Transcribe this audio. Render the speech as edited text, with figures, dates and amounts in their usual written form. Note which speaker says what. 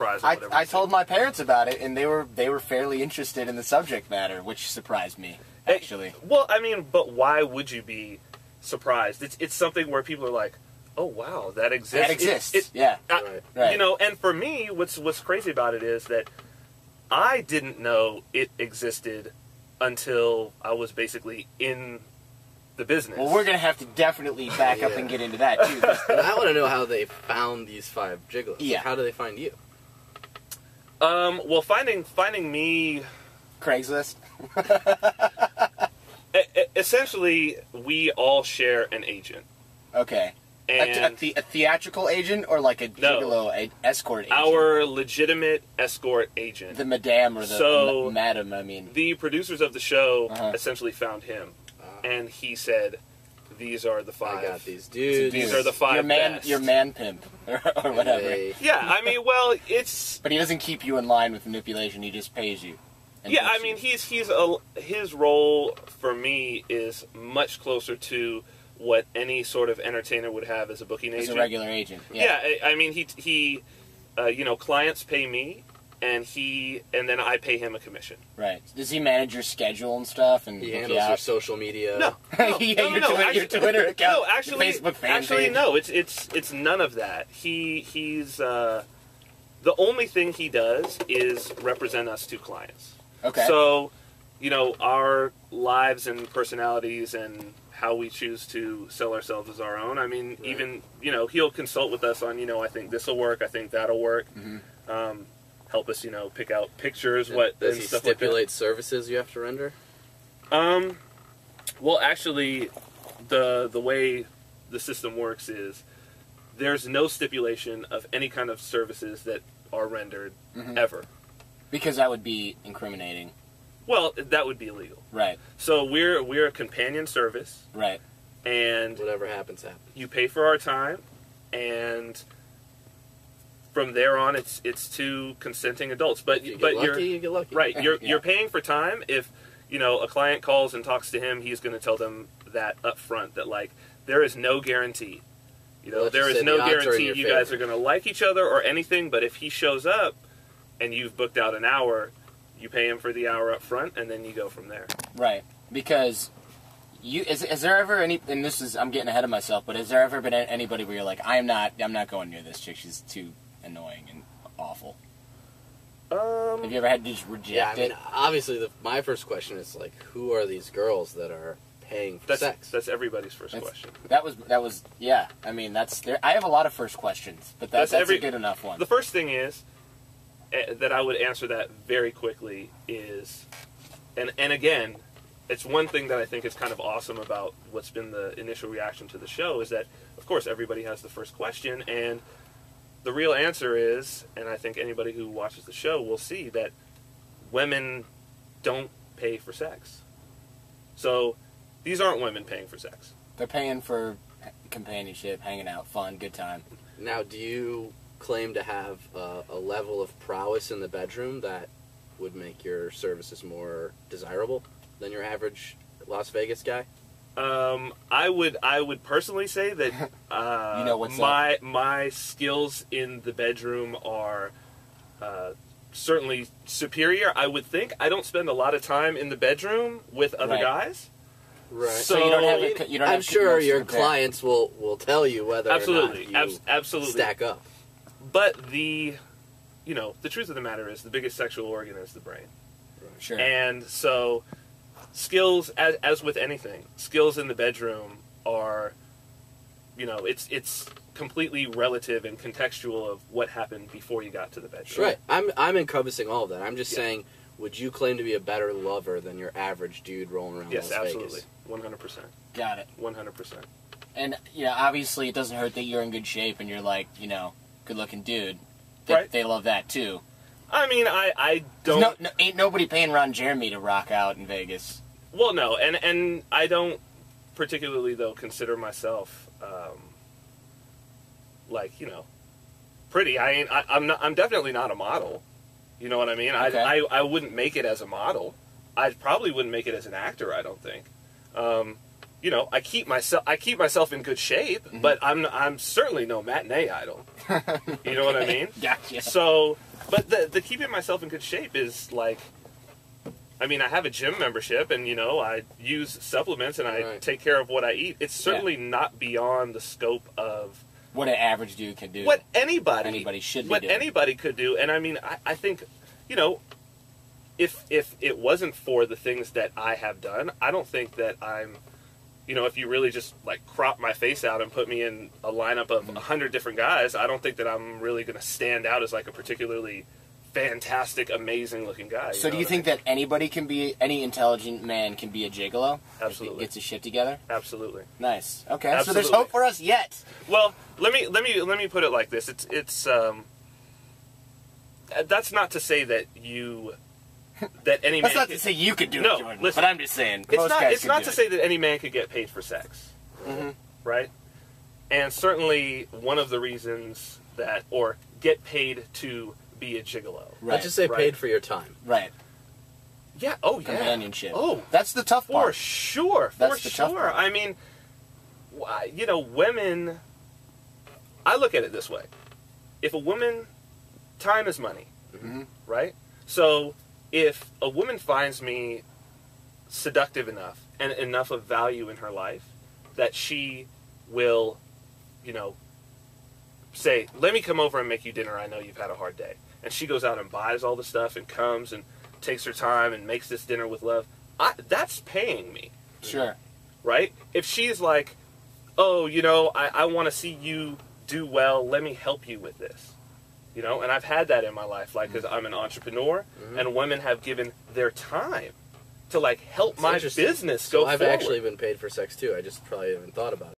Speaker 1: surprised at whatever.
Speaker 2: I told my parents about it, and they were fairly interested in the subject matter, which surprised me, actually.
Speaker 1: Well, I mean, but why would you be surprised? It's something where people are like, oh, wow, that exists.
Speaker 2: That exists, yeah.
Speaker 1: Right. You know, and for me, what's crazy about it is that I didn't know it existed until I was basically in the business.
Speaker 2: Well, we're going to have to definitely back up and get into that, too.
Speaker 3: And I want to know how they found these 5 gigolos.
Speaker 2: Yeah.
Speaker 3: How do they find you?
Speaker 1: Well, finding me...
Speaker 2: Craigslist?
Speaker 1: Essentially, we all share an agent.
Speaker 2: Okay.
Speaker 1: And
Speaker 2: a theatrical agent or like a gigolo escort agent?
Speaker 1: Our legitimate escort agent.
Speaker 2: The madame or the madam, I mean.
Speaker 1: The producers of the show essentially found him. And he said, these are the 5.
Speaker 3: I got these dudes.
Speaker 1: These are the 5 best.
Speaker 2: Your man pimp or whatever.
Speaker 1: Yeah, I mean, well, it's...
Speaker 2: But he doesn't keep you in line with manipulation. He just pays you.
Speaker 1: Yeah, I mean, his role for me is much closer to what any sort of entertainer would have as a booking agent.
Speaker 2: As a regular agent.
Speaker 1: Yeah, I mean, he you know, clients pay me, and then I pay him a commission.
Speaker 2: Right. Does he manage your schedule and stuff? And
Speaker 3: he handles your social media.
Speaker 1: No,
Speaker 2: your Twitter account.
Speaker 1: No, actually,
Speaker 2: your Facebook fan page.
Speaker 1: no. It's none of that. He's the only thing he does is represent us to clients.
Speaker 2: Okay.
Speaker 1: So, you know, our lives and personalities and how we choose to sell ourselves as our own. I mean, even, you know, he'll consult with us on, you know, I think this will work, I think that'll work. Help us, you know, pick out pictures,
Speaker 3: does he stipulate services you have to render?
Speaker 1: Well, actually, the way the system works is there's no stipulation of any kind of services that are rendered ever.
Speaker 2: Because that would be incriminating.
Speaker 1: Well, that would be illegal.
Speaker 2: Right.
Speaker 1: So we're a companion service.
Speaker 2: Right.
Speaker 1: And
Speaker 3: whatever happens, happens.
Speaker 1: You pay for our time, and from there on, it's to consenting adults. But
Speaker 3: you get lucky.
Speaker 1: Right. You're paying for time. If you know a client calls and talks to him, he's going to tell them that up front that like there is no guarantee. You know, there is no guarantee you guys are going to like each other or anything. But if he shows up and you've booked out an hour, you pay him for the hour up front, and then you go from there.
Speaker 2: Right. Because is there ever any? And this is I'm getting ahead of myself, but has there ever been anybody where you're like, I'm not going near this chick. She's too annoying and awful. Have you ever had to just reject it?
Speaker 3: I mean, obviously, my first question is like, who are these girls that are paying for sex?
Speaker 1: That's everybody's first question.
Speaker 2: That was yeah. I mean, I have a lot of first questions, but that's a good enough one.
Speaker 1: The first thing is that I would answer that very quickly is, and again, it's one thing that I think is kind of awesome about what's been the initial reaction to the show is that, of course, everybody has the first question, and the real answer is, and I think anybody who watches the show will see that women don't pay for sex. So these aren't women paying for sex.
Speaker 2: They're paying for companionship, hanging out, fun, good time.
Speaker 3: Now, do you claim to have a level of prowess in the bedroom that would make your services more desirable than your average Las Vegas guy?
Speaker 1: I would personally say that
Speaker 2: you know what's
Speaker 1: my skills in the bedroom are certainly superior. I would think I don't spend a lot of time in the bedroom with other guys.
Speaker 3: Right.
Speaker 2: So you don't have
Speaker 3: I'm sure your clients will tell you whether or not you
Speaker 1: absolutely
Speaker 3: stack up.
Speaker 1: But the truth of the matter is the biggest sexual organ is the brain.
Speaker 2: Sure.
Speaker 1: And so skills, as with anything, skills in the bedroom are, it's completely relative and contextual of what happened before you got to the bedroom.
Speaker 3: Right. I'm encompassing all of that. I'm just saying, would you claim to be a better lover than your average dude rolling around Las Vegas?
Speaker 1: Yes, absolutely. 100%.
Speaker 2: Got it.
Speaker 1: 100%.
Speaker 2: And, obviously it doesn't hurt that you're in good shape and you're like, good-looking dude.
Speaker 1: Right.
Speaker 2: They love that, too.
Speaker 1: I mean, I don't...
Speaker 2: ain't nobody paying Ron Jeremy to rock out in Vegas.
Speaker 1: Well, no, and I don't particularly, though, consider myself, pretty. I'm definitely not a model. You know what I mean?
Speaker 2: Okay.
Speaker 1: I wouldn't make it as a model. I probably wouldn't make it as an actor, I don't think. I keep myself in good shape, but I'm certainly no matinee idol. You know what I mean?
Speaker 2: Gotcha.
Speaker 1: So, But the keeping myself in good shape is like, I mean, I have a gym membership, and I use supplements, and I take care of what I eat. It's certainly not beyond the scope of
Speaker 2: what an average dude can do.
Speaker 1: What anybody
Speaker 2: should be
Speaker 1: what
Speaker 2: doing.
Speaker 1: anybody could do. And I mean, I think, if it wasn't for the things that I have done, I don't think that I'm, if you really just like crop my face out and put me in a lineup of 100 different guys, I don't think that I'm really going to stand out as like a particularly fantastic, amazing looking guy.
Speaker 2: So do you think that any intelligent man can be a gigolo?
Speaker 1: Absolutely.
Speaker 2: If he gets his shit together?
Speaker 1: Absolutely.
Speaker 2: Nice. Okay.
Speaker 1: Absolutely.
Speaker 2: So there's hope for us yet.
Speaker 1: Well, let me put it like this. It's that's not to say that any
Speaker 2: That's
Speaker 1: man
Speaker 2: not to say you could do
Speaker 1: no,
Speaker 2: it, Jordan.
Speaker 1: listen,
Speaker 2: but I'm just saying
Speaker 1: it's not to say that any man could get paid for sex.
Speaker 2: Mm-hmm.
Speaker 1: Right? And certainly one of the reasons that, or get paid to be a gigolo.
Speaker 2: Right.
Speaker 3: Let's just say paid for your time.
Speaker 2: Right.
Speaker 1: Yeah. Oh, yeah.
Speaker 2: Companionship.
Speaker 1: Oh,
Speaker 2: that's the tough part.
Speaker 1: For sure.
Speaker 2: That's
Speaker 1: For
Speaker 2: the tough
Speaker 1: sure.
Speaker 2: part.
Speaker 1: I mean, women. I look at it this way: if a woman, time is money,
Speaker 2: Mm-hmm.
Speaker 1: right? So if a woman finds me seductive enough and enough of value in her life that she will, say, let me come over and make you dinner. I know you've had a hard day. And she goes out and buys all the stuff and comes and takes her time and makes this dinner with love. That's paying me.
Speaker 2: Sure.
Speaker 1: Right? If she's like, oh, I want to see you do well. Let me help you with this. And I've had that in my life, like, because I'm an entrepreneur, and women have given their time to, like, help my business go
Speaker 3: I've
Speaker 1: forward.
Speaker 3: actually been paid for sex, too. I just probably haven't thought about it.